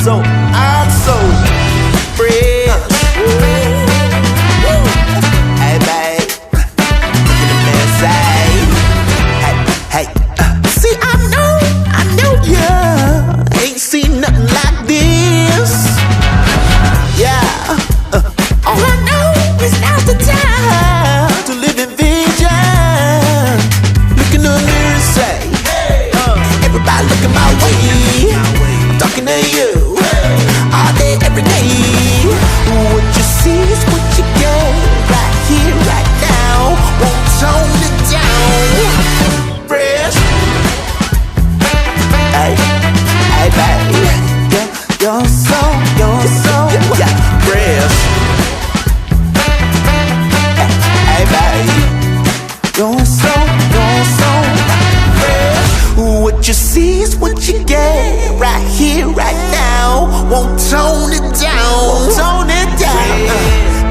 I'm so fresh. Hey, babe, look at the man say. Hey, see, I know ya ain't seen nothing like this. Yeah, all I know is now's the time to live in vision. Look in the mirror and say, everybody looking my way. Talking to you all day, every day. What you see is what you get. Right here, right now. Won't tone it down. Fresh. Hey, hey, babe. You're so, yeah, fresh. Hey, babe. You're so fresh. What you see is what you get. Right here, right now. Won't tone it down. Tone it down.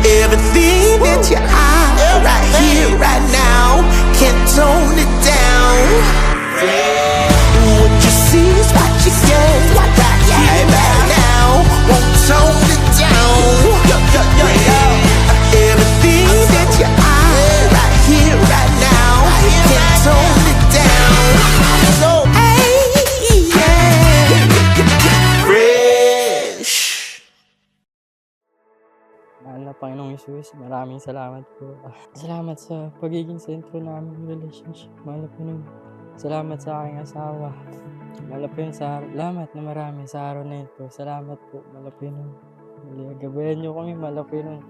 Everything that you are. Right here, right now. Can't tone it down. What you see is what you get. Right here, right now. Won't tone it down. Everything that you are. Right here, right now. Can't tone it down. So, Mahal na Panginoong Jesus, maraming salamat po. Salamat sa pagiging sentro namin relationship. Mahal na Panginoon. Salamat sa aking asawa. Mahal na Panginoon, salamat na marami sa araw na ito. Salamat po, mahal na Panginoon. Gabayan niyo kami, mahal na Panginoon.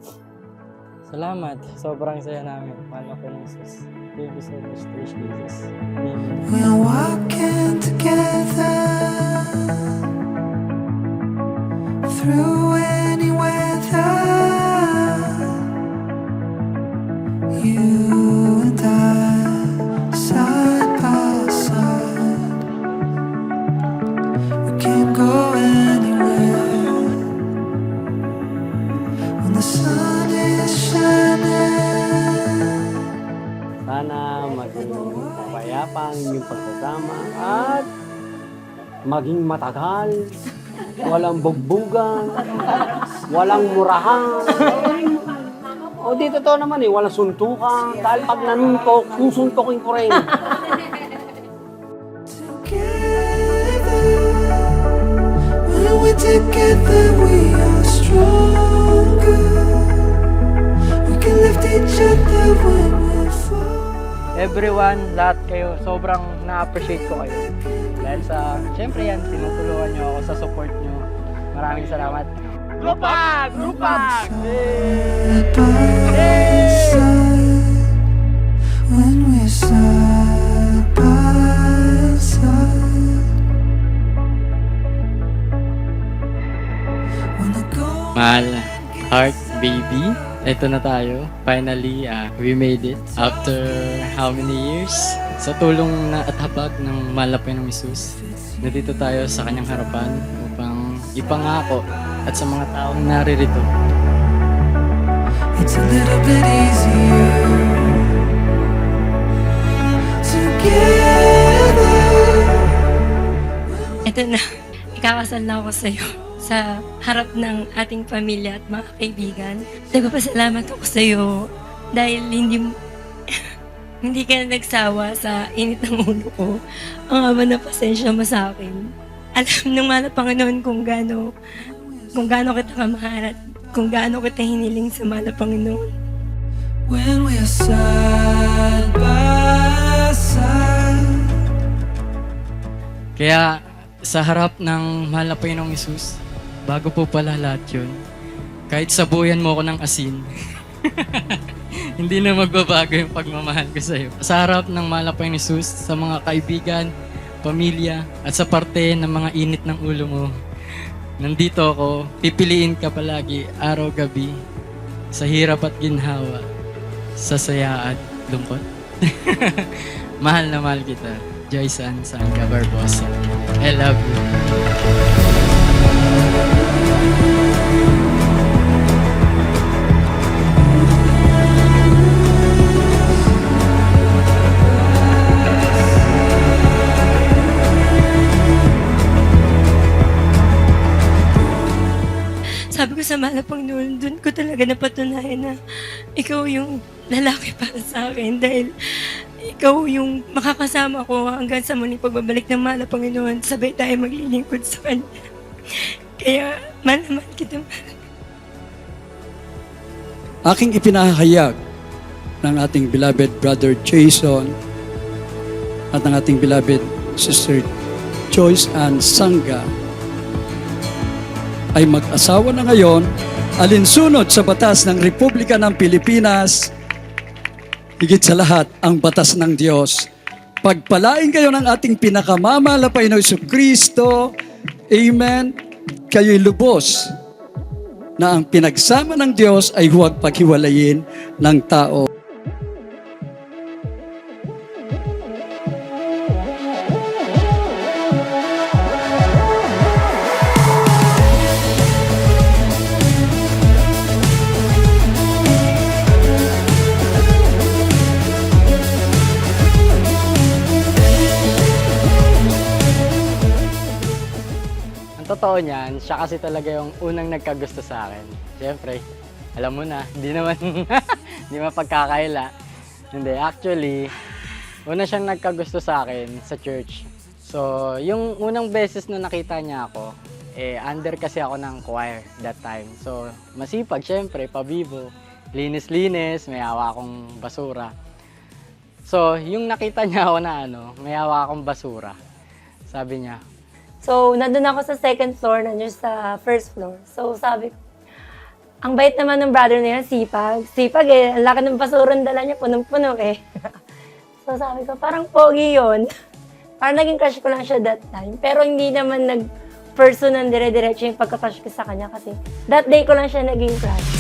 Salamat, sobrang saya namin. Mahal na Panginoon Jesus. Thank you so much, praise Jesus. Amen. We're walking together through any weather. You and I, side by side. We can go anywhere when the sun is shining. Sana maging payapa ang inyong pagsasama at maging matagal, walang bugbugan, walang murahan. O di totoo naman walang suntukan. Dahil pag nanuntok, susuntokin ko rin. When we're together, we are stronger. We can lift each other when we're far. Everyone, lahat kayo, sobrang na-appreciate ko kayo. Dahil sa, syempre yan, tinutulungan nyo ako sa support nyo. Maraming salamat. Grupag! Grupag! Side by side, when we're side by side. When the goal Mahal, heart, baby. Ito na tayo. Finally, we made it. After how many years? Sa tulong na at habag ng mahal na Panginoong Jesus, nandito tayo sa kanyang harapan upang ipangako at sa mga taong naririto. it's a little bit easier together. Ito na, ikakasal na ako sa'yo sa harap ng ating pamilya at mga kaibigan. Nagpapasalamat ako sa'yo dahil hindi ka na nagsawa sa init ng ulo ko. Ang haba na pasensya mo sa akin. Alam ng mga Panginoon kung gaano kita kamahal at kung gaano kita hiniling sa mga Panginoon. When we're side by side. Kaya sa harap ng mahal na Panginoong Jesus, bago po pala lahat yun, kahit sabuyan mo ako ng asin, hindi na magbabago yung pagmamahal ko sa'yo. Sa harap ng mahal na Panginoong Jesus, sa mga kaibigan, pamilya, at sa parte ng mga init ng ulo mo, nandito ako, pipiliin ka palagi, araw-gabi, sa hirap at ginhawa, sa saya at lungkot. Mahal na mahal kita, Joyce Ann Sangka Barbosa. I love you. sa Malapang noon, doon ko talaga napatunayan na ikaw yung lalaki para sa akin dahil ikaw yung makakasama ko hanggang sa muling pagbabalik ng mahal na Panginoon. Sabay tayo maglilingkod sa Kanya. Kaya, mahal naman kita. Aking ipinahayag ng ating beloved brother Jason at ng ating beloved sister Joyce Ann Sangga ay mag-asawa na ngayon alinsunod sa batas ng Republika ng Pilipinas, higit sa lahat ang batas ng Diyos. Pagpalain kayo ng ating pinakamamahal na Panginoong Jesucristo. Amen. Kayo'y lubos na ang pinagsama ng Diyos ay huwag paghiwalayin ng tao. Totoo niyan, siya kasi talaga yung unang nagkagusto sa akin. Siyempre, alam mo na, hindi naman, hindi mapagkakaila. Hindi, actually, una siyang nagkagusto sa akin sa church. So, yung unang beses na nakita niya ako, under kasi ako ng choir that time. So, masipag, siyempre, pabibo, linis-linis, may hawa akong basura. So, yung nakita niya ako na may hawa akong basura, sabi niya, So, nandun ako sa second floor, nandun sa first floor. So, sabi ko, ang bait naman ng brother na yan, sipag. Sipag eh, ang laki ng basurang dala niya, punong-puno eh. So, sabi ko, parang pogi yun. Parang naging crush ko lang siya that time. Pero hindi naman nag-person ng dire-diretso yung pagka-crush ko sa kanya kasi that day ko lang siya naging crush.